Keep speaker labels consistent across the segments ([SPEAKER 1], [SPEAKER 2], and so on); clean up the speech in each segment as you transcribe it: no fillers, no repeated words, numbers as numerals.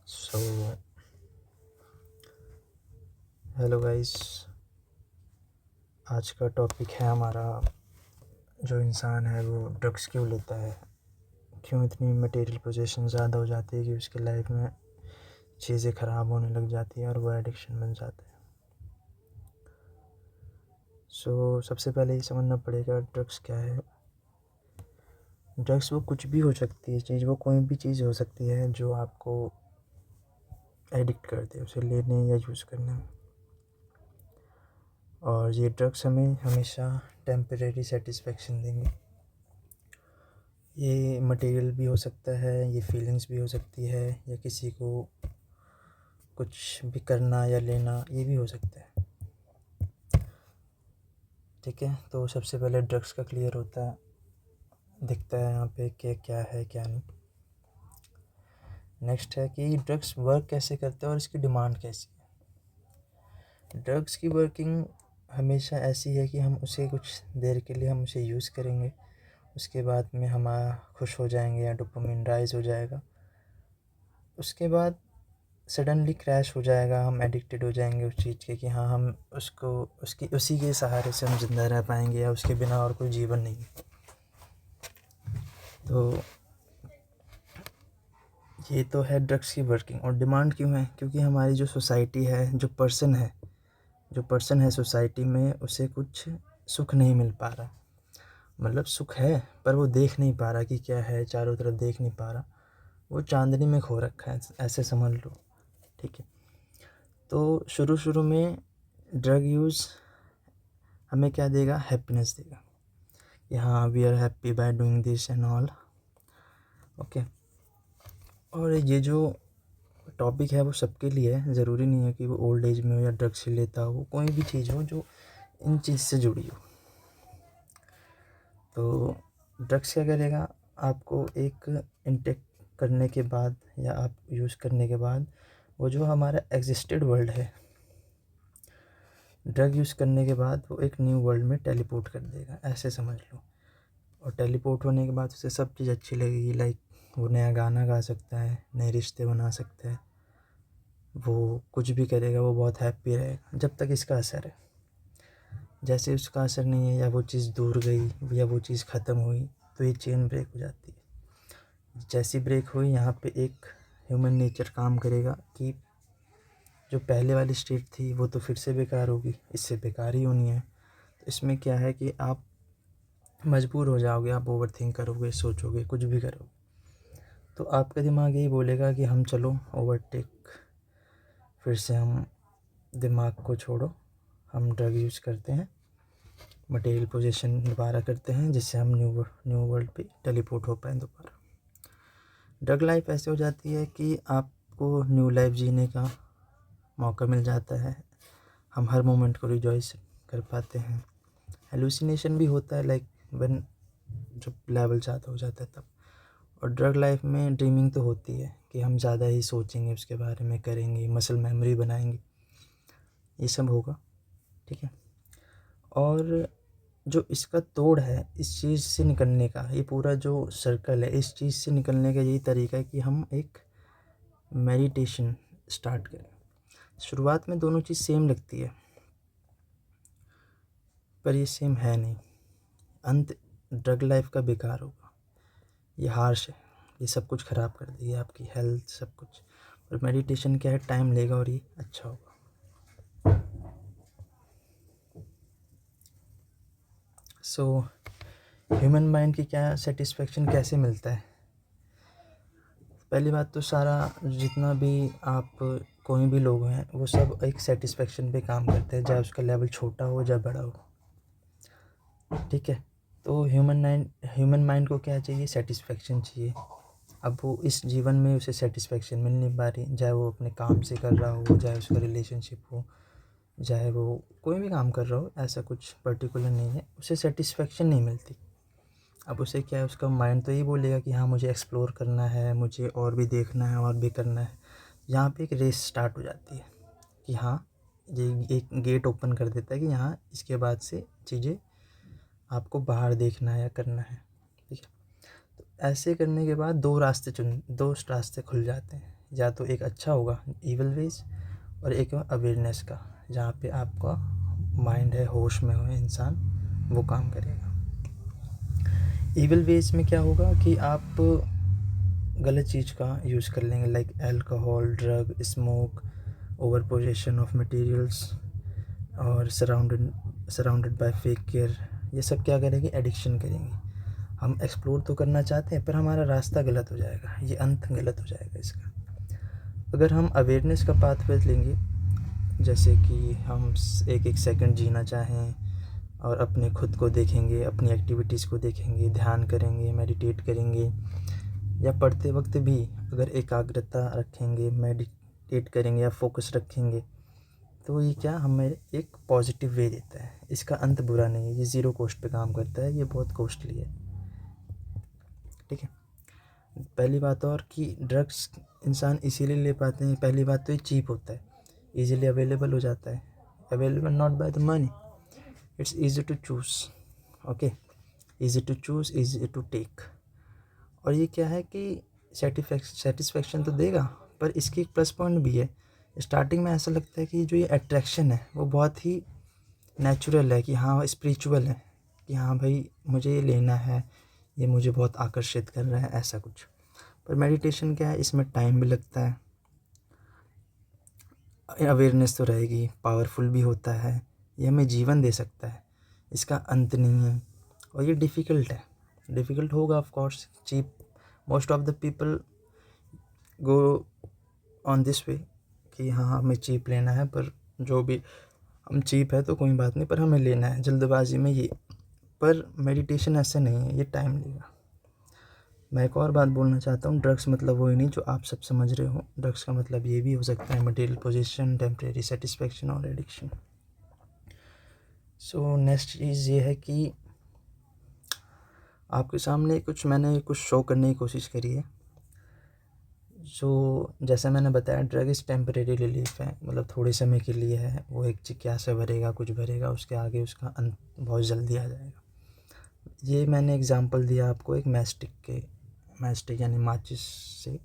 [SPEAKER 1] So hello guys, आज का topic है हमारा जो इंसान है वो ड्रग्स क्यों लेता है, क्यों इतनी मटेरियल पोजीशन ज़्यादा हो जाती है कि उसकी लाइफ में चीज़ें ख़राब होने लग जाती है और वो एडिक्शन बन जाता है। सबसे पहले ये समझना पड़ेगा ड्रग्स क्या है। ड्रग्स वो कुछ भी हो सकती है चीज़, वो कोई भी चीज़ हो सकती है जो आपको एडिक्ट कर दे उसे लेने या यूज़ करने में। और ये ड्रग्स हमें हमेशा टेम्परेरी सेटिस्फेक्शन देंगे। ये मटेरियल भी हो सकता है, ये फीलिंग्स भी हो सकती है, या किसी को कुछ भी करना या लेना ये भी हो सकता है। ठीक है, तो सबसे पहले ड्रग्स का क्लियर होता है, दिखता है यहाँ पे कि क्या है क्या नहीं। नेक्स्ट है कि ड्रग्स वर्क कैसे करते हैं और इसकी डिमांड कैसी है। ड्रग्स की वर्किंग हमेशा ऐसी है कि हम उसे कुछ देर के लिए हम उसे यूज़ करेंगे, उसके बाद में हम खुश हो जाएंगे या डोपामिन राइज हो जाएगा, उसके बाद सडनली क्रैश हो जाएगा, हम एडिक्टेड हो जाएंगे उस चीज़ के कि हाँ हम उसको उसी के सहारे से हम ज़िंदा रह पाएंगे या उसके बिना और कोई जीवन नहीं है। तो ये तो है ड्रग्स की वर्किंग। और डिमांड क्यों है? क्योंकि हमारी जो सोसाइटी है, जो पर्सन है सोसाइटी में, उसे कुछ सुख नहीं मिल पा रहा। मतलब सुख है पर वो देख नहीं पा रहा कि क्या है, चारों तरफ देख नहीं पा रहा, वो चांदनी में खो रखा है, ऐसे समझ लो। ठीक है, तो शुरू में ड्रग यूज़ हमें क्या देगा? हैप्पीनेस देगा कि हाँ we are happy by doing this and all. Okay, और ये जो टॉपिक है वो सबके लिए है, ज़रूरी नहीं है कि वो ओल्ड एज में हो या ड्रग्स लेता हो, कोई भी चीज़ हो जो इन चीज़ से जुड़ी हो। तो ड्रग्स क्या करेगा? आपको एक इंटेक करने के बाद या आप यूज़ करने के बाद वो जो हमारा एग्जिस्टेड वर्ल्ड है, ड्रग यूज़ करने के बाद वो एक न्यू वर्ल्ड में टेलीपोर्ट कर देगा, ऐसे समझ लो। और टेलीपोर्ट होने के बाद उसे सब चीज़ अच्छी लगेगी, लाइक वो नया गाना गा सकता है, नए रिश्ते बना सकता है, वो कुछ भी करेगा, वो बहुत हैप्पी रहेगा जब तक इसका असर है। जैसे उसका असर नहीं है या वो चीज़ दूर गई या वो चीज़ ख़त्म हुई तो ये चेन ब्रेक हो जाती है। जैसी ब्रेक हुई, यहाँ पे एक ह्यूमन नेचर काम करेगा कि जो पहले वाली स्टेट थी वो तो फिर से बेकार होगी, इससे बेकार ही होनी है। तो इसमें क्या है कि आप मजबूर हो जाओगे, आप ओवर थिंक करोगे, सोचोगे, कुछ भी करोगे, तो आपका दिमाग यही बोलेगा कि हम चलो ओवरटेक, फिर से हम दिमाग को छोड़ो, हम ड्रग यूज़ करते हैं, मटेरियल पोजीशन दोबारा करते हैं, जिससे हम न्यू वर्ल्ड पे टेलीपोर्ट हो पाए दोबारा। ड्रग लाइफ ऐसे हो जाती है कि आपको न्यू लाइफ जीने का मौका मिल जाता है, हम हर मोमेंट को रिजॉइस कर पाते हैं। हेलुसिनेशन भी होता है, लाइक व्हेन जब लेवल ज़्यादा हो जाता है तब। और ड्रग लाइफ में ड्रीमिंग तो होती है कि हम ज़्यादा ही सोचेंगे, उसके बारे में करेंगे, मसल मेमोरी बनाएंगे, ये सब होगा। ठीक है, और जो इसका तोड़ है इस चीज़ से निकलने का, ये पूरा जो सर्कल है, इस चीज़ से निकलने का यही तरीका है कि हम एक मेडिटेशन स्टार्ट करें। शुरुआत में दोनों चीज़ सेम लगती है पर ये सेम है नहीं। अंत ड्रग लाइफ का बेकार होगा, ये हार्श है, ये सब कुछ ख़राब कर देगी, आपकी हेल्थ सब कुछ। और मेडिटेशन क्या है? टाइम लेगा और ये अच्छा होगा। ह्यूमन माइंड की क्या सेटिस्फेक्शन कैसे मिलता है? पहली बात तो सारा जितना भी आप कोई भी लोग हैं वो सब एक सेटिस्फेक्शन पे काम करते हैं, चाहे उसका लेवल छोटा हो या बड़ा हो। ठीक है, तो ह्यूमन माइंड को क्या चाहिए? सेटिस्फेक्शन चाहिए। अब वो इस जीवन में उसे सेटिस्फेक्शन मिल नहीं पा रही, चाहे वो अपने काम से कर रहा हो, चाहे उसका रिलेशनशिप हो, चाहे वो कोई भी काम कर रहा हो, ऐसा कुछ पर्टिकुलर नहीं है, उसे सेटिस्फेक्शन नहीं मिलती। अब उसे क्या है, उसका माइंड तो यही बोलेगा कि हाँ मुझे एक्सप्लोर करना है, मुझे और भी देखना है और भी करना है। यहाँ पे एक रेस स्टार्ट हो जाती है कि हाँ, ये एक गेट ओपन कर देता है कि यहाँ इसके बाद से चीज़ें आपको बाहर देखना है या करना है। ठीक है, तो ऐसे करने के बाद दो रास्ते खुल जाते हैं। या तो एक अच्छा होगा ईविल वेज, और एक अवेयरनेस का, जहाँ पे आपका माइंड है, होश में हो इंसान, वो काम करेगा। ईविल वेज में क्या होगा कि आप गलत चीज़ का यूज़ कर लेंगे, like alcohol, drug, smoke, over possession of materials, और सराउंडेड बाय फेक केयर। ये सब क्या करेंगे, एडिक्शन करेंगे। हम एक्सप्लोर तो करना चाहते हैं पर हमारा रास्ता गलत हो जाएगा, ये अंत गलत हो जाएगा इसका। अगर हम अवेयरनेस का पाथवे लेंगे, जैसे कि हम एक एक सेकंड जीना चाहें और अपने खुद को देखेंगे, अपनी एक्टिविटीज़ को देखेंगे, ध्यान करेंगे, मेडिटेट करेंगे, या पढ़ते वक्त भी अगर एकाग्रता रखेंगे, मेडिटेट करेंगे या फोकस रखेंगे, तो ये क्या हमें एक पॉजिटिव वे देता है। इसका अंत बुरा नहीं है, ये ज़ीरो कॉस्ट पे काम करता है, ये बहुत कॉस्टली है। ठीक है। पहली बात और कि ड्रग्स इंसान इसीलिए ले पाते हैं, पहली बात तो ये चीप होता है, इजीली अवेलेबल हो जाता है, available not by the money, it's easy to choose. Okay, easy to choose, easy to take. और ये क्या है कि सेटिस्फेक्शन तो देगा, पर इसकी एक प्लस पॉइंट भी है। स्टार्टिंग में ऐसा लगता है कि जो ये अट्रैक्शन है वो बहुत ही नेचुरल है, कि हाँ स्पिरिचुअल है, कि हाँ भाई मुझे ये लेना है, ये मुझे बहुत आकर्षित कर रहा है, ऐसा कुछ। पर मेडिटेशन क्या है, इसमें टाइम भी लगता है, अवेयरनेस तो रहेगी, पावरफुल भी होता है, ये हमें जीवन दे सकता है, इसका अंत नहीं है। और ये डिफ़िकल्ट है, डिफ़िकल्ट होगा of course. Cheap, most of the people go on this way कि हाँ हमें चीप लेना है, पर जो भी हम चीप है तो कोई बात नहीं, पर हमें लेना है जल्दबाजी में ये। पर मेडिटेशन ऐसे नहीं है, ये टाइम लेगा। मैं एक और बात बोलना चाहता हूँ, ड्रग्स मतलब वही नहीं जो आप सब समझ रहे हो। ड्रग्स का मतलब ये भी हो सकता है मटेरियल पोजीशन, टेम्परेरी सेटिस्फेक्शन और एडिक्शन। सो नेक्स्ट चीज़ ये है कि आपके सामने मैंने कुछ शो करने की कोशिश करी है। सो जैसे मैंने बताया, ड्रग इज़ टेम्परेरी रिलीफ है, मतलब थोड़े समय के लिए है, वो एक जिज्ञासा भरेगा, कुछ भरेगा, उसके आगे उसका अंत बहुत जल्दी आ जाएगा। ये मैंने एग्जांपल दिया आपको एक मैस्टिक यानी माचिस से।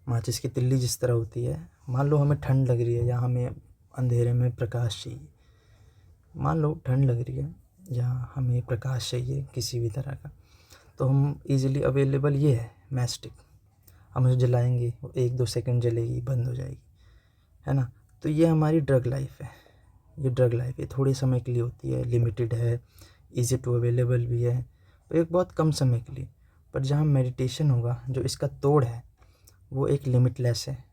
[SPEAKER 1] माचिस की तिल्ली जिस तरह होती है, मान लो हमें ठंड लग रही है या हमें अंधेरे में प्रकाश चाहिए, मान लो ठंड लग रही है या हमें प्रकाश चाहिए किसी भी तरह का, तो हम इजीली अवेलेबल ये है मैस्टिक, हम उसे जलाएंगे, वो 1-2 सेकंड जलेगी, बंद हो जाएगी, है ना। तो ये हमारी ड्रग लाइफ है, ये ड्रग लाइफ ये थोड़े समय के लिए होती है, लिमिटेड है, इजी टू अवेलेबल भी है, तो एक बहुत कम समय के लिए। पर जहाँ मेडिटेशन होगा, जो इसका तोड़ है वो एक लिमिटलेस है,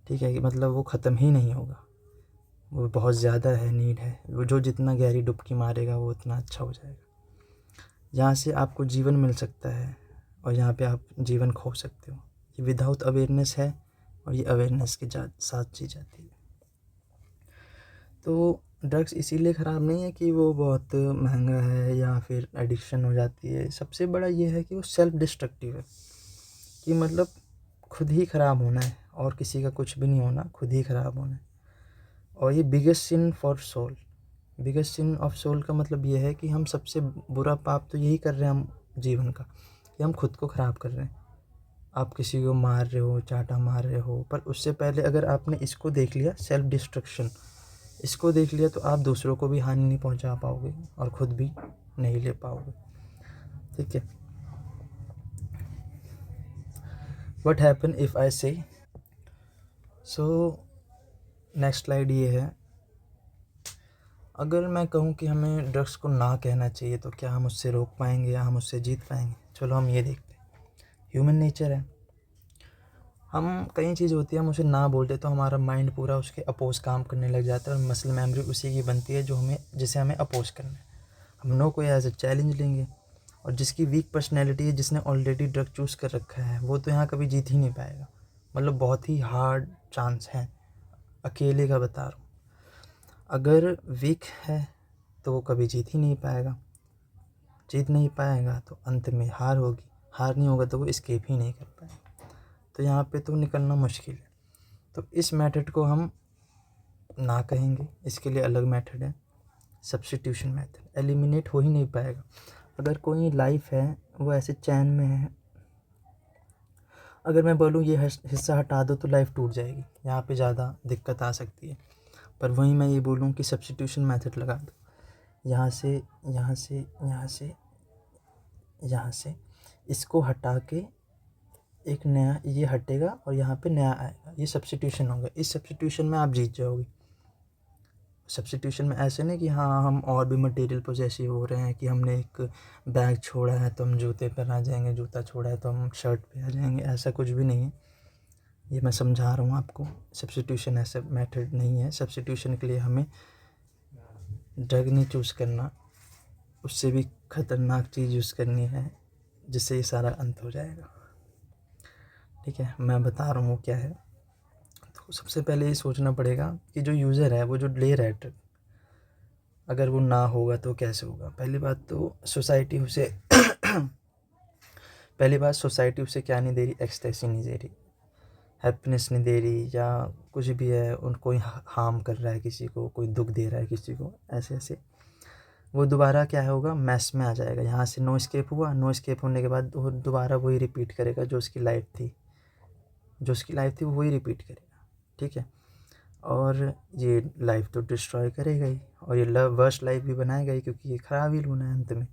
[SPEAKER 1] ठीक है, कि मतलब वो ख़त्म ही नहीं होगा, वो बहुत ज़्यादा है, नीड है, वो जो जितना गहरी डुबकी मारेगा वो उतना अच्छा हो जाएगा। यहाँ से आपको जीवन मिल सकता है और यहाँ पे आप जीवन खो सकते हो। ये विदाउट अवेयरनेस है और ये अवेयरनेस के साथ जी जाती है। तो ड्रग्स इसीलिए ख़राब नहीं है कि वो बहुत महंगा है या फिर एडिक्शन हो जाती है। सबसे बड़ा ये है कि वो सेल्फ डिस्ट्रक्टिव है, कि मतलब खुद ही ख़राब होना है और किसी का कुछ भी नहीं होना, खुद ही ख़राब होना है। और ये biggest sin for soul, biggest sin of soul का मतलब ये है कि हम सबसे बुरा पाप तो यही कर रहे हैं हम जीवन का, कि हम खुद को ख़राब कर रहे हैं। आप किसी को मार रहे हो, चाटा मार रहे हो, पर उससे पहले अगर आपने इसको देख लिया, सेल्फ डिस्ट्रक्शन, इसको देख लिया, तो आप दूसरों को भी हानि नहीं पहुंचा पाओगे और ख़ुद भी नहीं ले पाओगे। ठीक है। व्हाट हैपन इफ़ आई से, सो नेक्स्ट स्लाइड ये है, अगर मैं कहूँ कि हमें ड्रग्स को ना कहना चाहिए तो क्या हम उससे रोक पाएंगे या हम उससे जीत पाएंगे। चलो हम ये देखते हैं। ह्यूमन नेचर है, हम कई चीज़ होती है हम उसे ना बोलते तो हमारा माइंड पूरा उसके अपोज काम करने लग जाता है, और मसल मेमोरी उसी की बनती है जिसे हमें अपोज करना है। हम नो को एज ए चैलेंज लेंगे, और जिसकी वीक पर्सनैलिटी है, जिसने ऑलरेडी ड्रग चूज़ कर रखा है, वो तो यहाँ कभी जीत ही नहीं पाएगा। मतलब बहुत ही हार्ड चांस है, अकेले का बता रहा हूँ। अगर वीक है तो वो कभी जीत ही नहीं पाएगा, जीत नहीं पाएगा तो अंत में हार होगी, हार नहीं होगा तो वो एस्केप ही नहीं कर पाएगा। तो यहाँ पे तो निकलना मुश्किल है। तो इस मेथड को हम ना कहेंगे, इसके लिए अलग मेथड है, सब्स्टिट्यूशन मेथड। एलिमिनेट हो ही नहीं पाएगा। अगर कोई लाइफ है वो ऐसे चैन में है, अगर मैं बोलूँ ये हिस्सा हटा दो तो लाइफ टूट जाएगी, यहाँ पे ज़्यादा दिक्कत आ सकती है। पर वहीं मैं ये बोलूँ कि सब्स्टिट्यूशन मेथड लगा दो, यहाँ से यहाँ से यहाँ से यहाँ से इसको हटा के एक नया ये हटेगा और यहाँ पे नया आएगा, ये सब्स्टिट्यूशन होगा। इस सब्स्टिट्यूशन में आप जीत जाओगे। सब्स्टिट्यूशन में ऐसे नहीं कि हाँ हम और भी मटेरियल पॉसेसिव हो रहे हैं कि हमने एक बैग छोड़ा है तो हम जूते पर आ जाएंगे, जूता छोड़ा है तो हम शर्ट पे आ जाएंगे, ऐसा कुछ भी नहीं है। ये मैं समझा रहा हूँ आपको, सब्स्टिट्यूशन ऐसा मेथड नहीं है। सब्स्टिट्यूशन के लिए हमें ड्रग नहीं चूज़ करना, उससे भी ख़तरनाक चीज़ यूज़ करनी है जिससे ये सारा अंत हो जाएगा। ठीक है, मैं बता रहा हूँ वो क्या है। तो सबसे पहले ये सोचना पड़ेगा कि जो यूज़र है, वो जो ले रहा है ड्रग, अगर वो ना होगा तो कैसे होगा। पहली बात तो सोसाइटी उसे पहली बात सोसाइटी उसे क्या नहीं दे रही, एक्सटेसी नहीं दे रही, हैप्पीनेस नहीं दे रही, या कुछ भी है उन कोई हार्म कर रहा है किसी को, कोई दुख दे रहा है किसी को, ऐसे ऐसे वो दोबारा क्या होगा, मैस में आ जाएगा। यहाँ से नो एस्केप हुआ, नो एस्केप होने के बाद वो दोबारा वही रिपीट करेगा जो उसकी लाइफ थी, वो वही रिपीट करेगा। ठीक है, और ये लाइफ तो डिस्ट्रॉय करेगा ही, और ये वर्स्ट लाइफ भी बनाएगा ही, क्योंकि ये ख़राब ही होना है अंत में।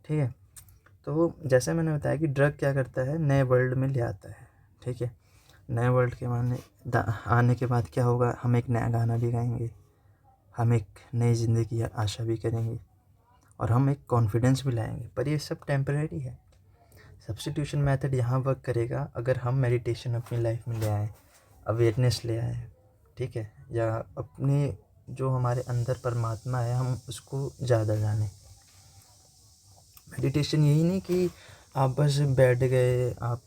[SPEAKER 1] ठीक है, तो जैसे मैंने बताया कि ड्रग क्या करता है, नए वर्ल्ड में ले आता है। ठीक है, नए वर्ल्ड के आने के बाद क्या होगा, हम एक नया गाना भी गाएंगे, हम एक नई ज़िंदगी की आशा भी करेंगे, और हम एक कॉन्फिडेंस भी लाएंगे। पर ये सब टेम्परेरी है। सब्स्टिट्यूशन मेथड यहाँ वर्क करेगा अगर हम मेडिटेशन अपनी लाइफ में ले आएँ, अवेयरनेस ले आएँ। ठीक है, या अपने जो हमारे अंदर परमात्मा है हम उसको ज़्यादा जानें। मेडिटेशन यही नहीं कि आप बस बैठ गए, आप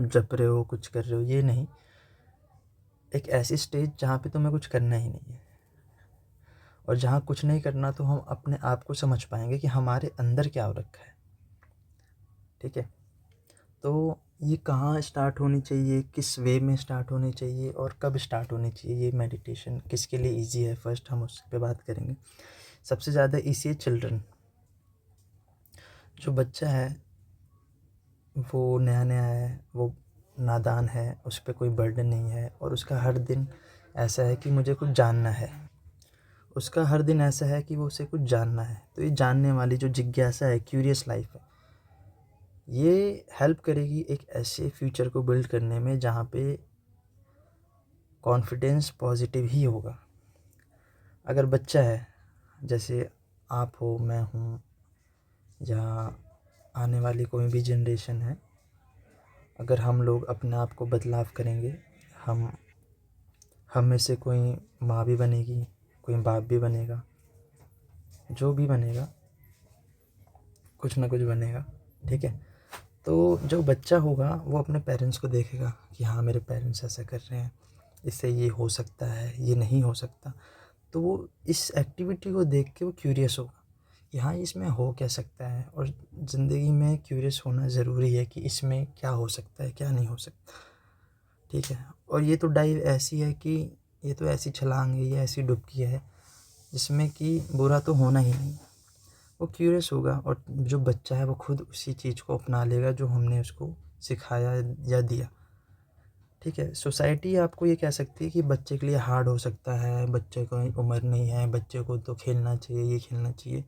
[SPEAKER 1] जप रहे हो, कुछ कर रहे हो, ये नहीं। एक ऐसी स्टेज जहाँ पे तुम्हें कुछ करना ही नहीं है, और जहाँ कुछ नहीं करना तो हम अपने आप को समझ पाएंगे कि हमारे अंदर क्या हो रखा है। ठीक है, तो ये कहाँ स्टार्ट होनी चाहिए, किस वे में स्टार्ट होनी चाहिए, और कब स्टार्ट होनी चाहिए, ये मेडिटेशन किसके लिए ईजी है, फर्स्ट हम उस पर बात करेंगे। सबसे ज़्यादा ईजी है चिल्ड्रन। जो बच्चा है वो नया नया है, वो नादान है, उस पर कोई बर्डन नहीं है, और उसका हर दिन ऐसा है कि मुझे कुछ जानना है, उसका हर दिन ऐसा है कि वो उसे कुछ जानना है। तो ये जानने वाली जो जिज्ञासा है, क्यूरियस लाइफ है, ये हेल्प करेगी एक ऐसे फ्यूचर को बिल्ड करने में जहाँ पे कॉन्फिडेंस पॉजिटिव ही होगा। अगर बच्चा है, जैसे आप हो, मैं हूँ, या आने वाली कोई भी जनरेशन है, अगर हम लोग अपने आप को बदलाव करेंगे, हम में से कोई माँ भी बनेगी, कोई बाप भी बनेगा, जो भी बनेगा कुछ ना कुछ बनेगा। ठीक है, तो जो बच्चा होगा वो अपने पेरेंट्स को देखेगा कि हाँ मेरे पेरेंट्स ऐसा कर रहे हैं, इससे ये हो सकता है, ये नहीं हो सकता। तो वो इस एक्टिविटी को देख के वो क्यूरियस होगा कि हाँ इसमें हो क्या सकता है, और ज़िंदगी में क्यूरियस होना ज़रूरी है कि इसमें क्या हो सकता है, क्या नहीं हो सकता। ठीक है, और ये तो डाइव ऐसी है कि ये तो ऐसी छलांग है, ये ऐसी डुबकी है जिसमें कि बुरा तो होना ही नहीं। वो क्यूरियस होगा, और जो बच्चा है वो खुद उसी चीज़ को अपना लेगा जो हमने उसको सिखाया या दिया। ठीक है, सोसाइटी आपको ये कह सकती है कि बच्चे के लिए हार्ड हो सकता है, बच्चे को उम्र नहीं है, बच्चे को तो खेलना चाहिए, ये खेलना चाहिए।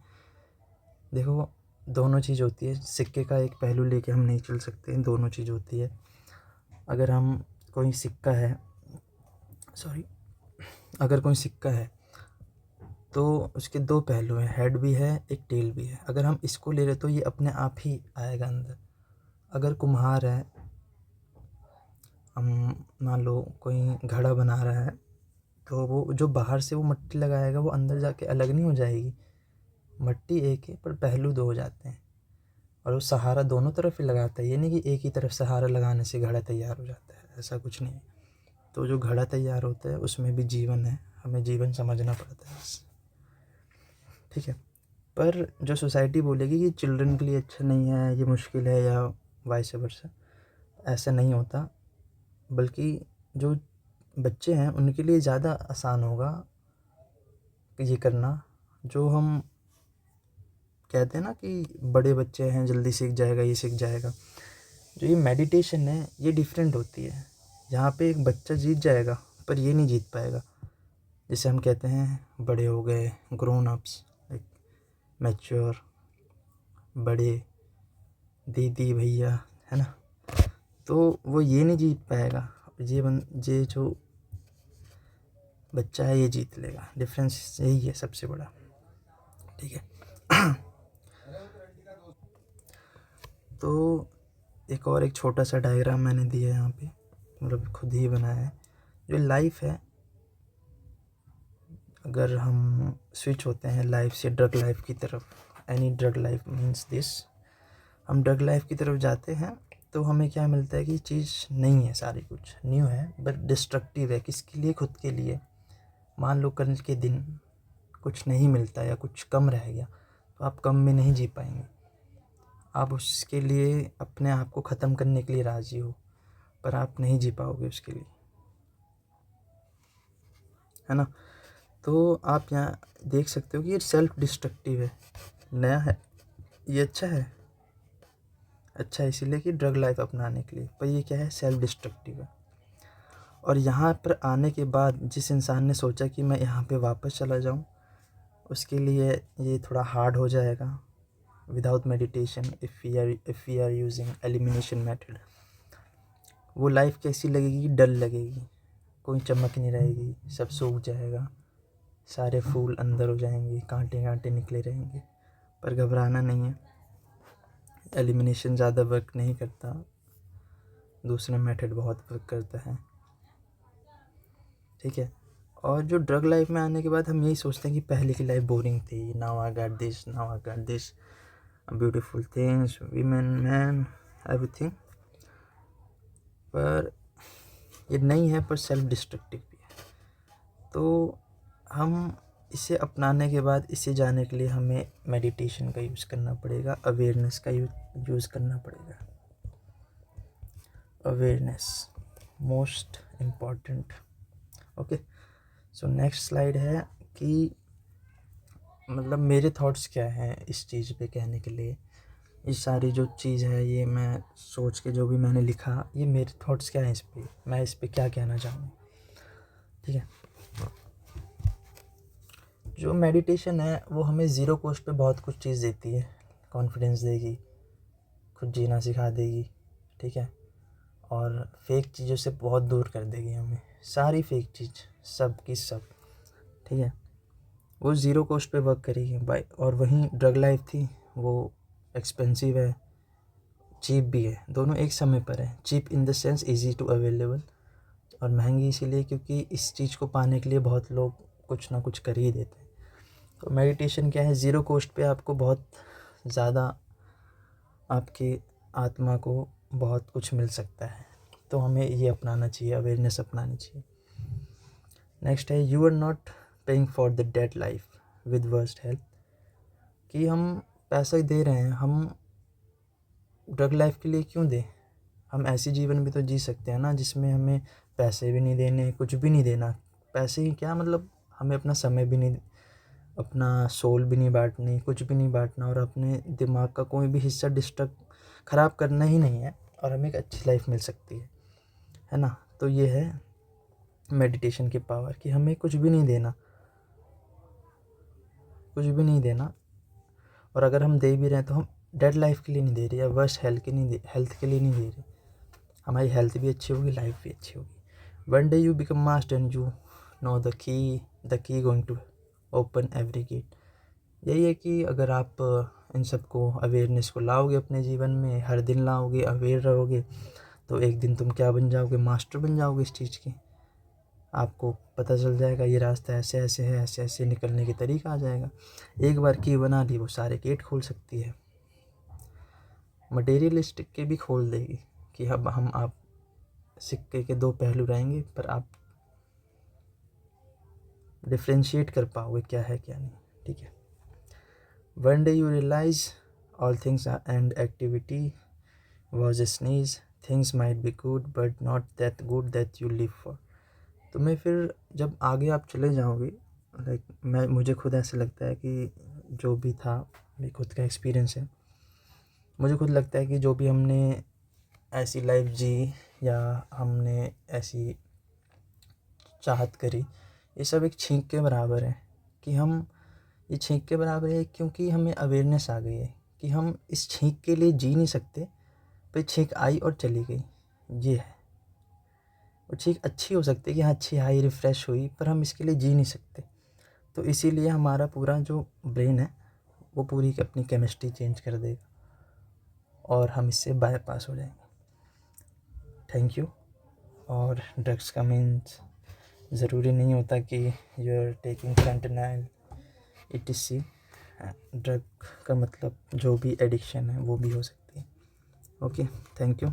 [SPEAKER 1] देखो, दोनों चीज़ होती है, सिक्के का एक पहलू लेके हम नहीं चल सकते, दोनों चीज़ होती है। अगर हम कोई सिक्का है अगर कोई सिक्का है तो उसके दो पहलू हैं, हेड भी है, एक टेल भी है। अगर हम इसको ले रहे तो ये अपने आप ही आएगा अंदर। अगर कुम्हार है, हम मान लो कोई घड़ा बना रहा है, तो वो जो बाहर से वो मिट्टी लगाएगा वो अंदर जाके अलग नहीं हो जाएगी। मिट्टी एक है पर पहलू दो हो जाते हैं, और वो सहारा दोनों तरफ ही लगाता है। ये नहीं कि एक ही तरफ सहारा लगाने से घड़ा तैयार हो जाता है, ऐसा कुछ नहीं है। तो जो घड़ा तैयार होता है उसमें भी जीवन है, हमें जीवन समझना पड़ता है। ठीक है, पर जो सोसाइटी बोलेगी कि चिल्ड्रन के लिए अच्छा नहीं है, ये मुश्किल है, या वाइस वर्सा, ऐसा नहीं होता। बल्कि जो बच्चे हैं उनके लिए ज़्यादा आसान होगा ये करना। जो हम कहते हैं ना कि बड़े बच्चे हैं, जल्दी सीख जाएगा, ये सीख जाएगा, जो ये मेडिटेशन है ये डिफरेंट होती है। यहाँ पे एक बच्चा जीत जाएगा पर ये नहीं जीत पाएगा। जैसे हम कहते हैं बड़े हो गए, ग्रोन अप्स, लाइक मैच्योर, बड़े, दीदी, भैया, है ना, तो वो ये नहीं जीत पाएगा। ये जो बच्चा है ये जीत लेगा। डिफरेंस यही है सबसे बड़ा, ठीक है। तो एक छोटा सा डायग्राम मैंने दिया है यहाँ पे, मतलब खुद ही बनाया है। जो लाइफ है, अगर हम स्विच होते हैं लाइफ से ड्रग लाइफ की तरफ, any drug life means this, हम ड्रग लाइफ की तरफ जाते हैं तो हमें क्या मिलता है कि चीज़ नहीं है, सारी कुछ न्यू है बट डिस्ट्रक्टिव है। किसके लिए? खुद के लिए। मान लो कल के दिन कुछ नहीं मिलता या कुछ कम रह गया तो आप कम में नहीं जी पाएंगे। आप उसके लिए अपने आप को ख़त्म करने के लिए राज़ी हो, पर आप नहीं जी पाओगे उसके लिए, है ना। तो आप यहाँ देख सकते हो कि ये सेल्फ डिस्ट्रक्टिव है, नया है, ये अच्छा है इसीलिए कि ड्रग लाइफ अपनाने के लिए, पर ये क्या है? सेल्फ डिस्ट्रक्टिव है। और यहाँ पर आने के बाद जिस इंसान ने सोचा कि मैं यहाँ पे वापस चला जाऊँ, उसके लिए ये थोड़ा हार्ड हो जाएगा। Without meditation, if we are using elimination method, वो लाइफ कैसी लगेगी? डल लगेगी, कोई चमक नहीं रहेगी, सब सूख जाएगा, सारे फूल अंदर हो जाएंगे, कांटे कांटे निकले रहेंगे। पर घबराना नहीं है, एलिमिनेशन ज़्यादा वर्क नहीं करता, दूसरा मेथड बहुत वर्क करता है, ठीक है। और जो ड्रग लाइफ में आने के बाद हम यही सोचते हैं कि पहले की लाइफ बोरिंग थी, now I got this, beautiful things, women, man, everything. पर ये नहीं है, पर सेल्फ डिस्ट्रक्टिव भी है। तो हम इसे अपनाने के बाद, इसे जाने के लिए हमें मेडिटेशन का यूज़ करना पड़ेगा, अवेयरनेस का यूज़ करना पड़ेगा। Awareness most important. Okay, so next slide है कि मतलब मेरे थॉट्स क्या हैं इस चीज़ पे कहने के लिए। ये सारी जो चीज़ है, ये मैं सोच के जो भी मैंने लिखा, ये मेरे थॉट्स क्या हैं इस पे, मैं इस पे क्या कहना चाहूँ, ठीक है। जो मेडिटेशन है वो हमें ज़ीरो कॉस्ट पे बहुत कुछ चीज़ देती है। कॉन्फिडेंस देगी, खुद जीना सिखा देगी, ठीक है। और फेक चीज़ों से बहुत दूर कर देगी हमें, सारी फेक चीज़, सब की सब, ठीक है। वो ज़ीरो कॉस्ट पे वर्क करेगी भाई। और वहीं ड्रग लाइफ थी, वो एक्सपेंसिव है, चीप भी है, दोनों एक समय पर है। Cheap in the sense easy to available, और महंगी इसीलिए क्योंकि इस चीज़ को पाने के लिए बहुत लोग कुछ ना कुछ कर ही देते हैं। तो मेडिटेशन क्या है? ज़ीरो कॉस्ट पे आपको बहुत ज़्यादा, आपकी आत्मा को बहुत कुछ मिल सकता है। तो हमें ये अपनाना चाहिए, अवेयरनेस अपनानी चाहिए। नेक्स्ट है you are not paying for the dead life with worst health, कि हम पैसा दे रहे हैं, हम ड्रग लाइफ के लिए क्यों दें? हम ऐसी जीवन भी तो जी सकते हैं ना जिसमें हमें पैसे भी नहीं देने, कुछ भी नहीं देना। पैसे ही क्या, मतलब हमें अपना समय भी नहीं, अपना सोल भी नहीं बांटनी, कुछ भी नहीं बांटना, और अपने दिमाग का कोई भी हिस्सा डिस्टर्ब ख़राब करना ही नहीं है, और हमें एक अच्छी लाइफ मिल सकती है ना। तो ये है मेडिटेशन की पावर, कि हमें कुछ भी नहीं देना, कुछ भी नहीं देना। और अगर हम दे भी रहे हैं तो हम डेड लाइफ के लिए नहीं दे रहे, या वर्स्ट हेल्थ के लिए नहीं दे रहे। हमारी हेल्थ भी अच्छी होगी, लाइफ भी अच्छी होगी। One day you become master and you know the key going to open every gate. यही है कि अगर आप इन सबको, अवेयरनेस को लाओगे अपने जीवन में, हर दिन लाओगे, अवेयर रहोगे, तो एक दिन तुम क्या बन जाओगे? मास्टर बन जाओगे इस चीज़ के। आपको पता चल जाएगा ये रास्ता ऐसे ऐसे है, ऐसे ऐसे निकलने की तरीका आ जाएगा। एक बार की बना ली, वो सारे गेट खोल सकती है। मटेरियलिस्टिक के भी खोल देगी, कि अब आप सिक्के के दो पहलू रहेंगे, पर आप डिफ्रेंशिएट कर पाओगे क्या है क्या नहीं, ठीक है। One day you realize all things and activity was a sneeze, things might be good but not that good that you live for. तो मैं फिर जब आगे आप चले जाओगे, मुझे खुद ऐसा लगता है कि जो भी था, मेरे खुद का एक्सपीरियंस है, मुझे खुद लगता है कि जो भी हमने ऐसी लाइफ जी या हमने ऐसी चाहत करी, ये सब एक छींक के बराबर है कि हम ये छींक के बराबर है, क्योंकि हमें अवेयरनेस आ गई है कि हम इस छींक के लिए जी नहीं सकते, पर छींक आई और चली गई, ये है। वो छींक अच्छी हो सकती है कि हाँ अच्छी आई, रिफ़्रेश हुई, पर हम इसके लिए जी नहीं सकते। तो इसीलिए हमारा पूरा जो ब्रेन है वो पूरी अपनी केमिस्ट्री चेंज कर देगा और हम इससे बाईपास हो जाएंगे। Thank you. और ड्रग्स का मीन्स ज़रूरी नहीं होता कि you are taking fentanyl ETC। Drug का मतलब जो भी एडिक्शन है वो भी हो सकती है। Okay, thank you,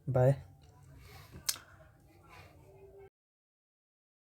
[SPEAKER 1] bye.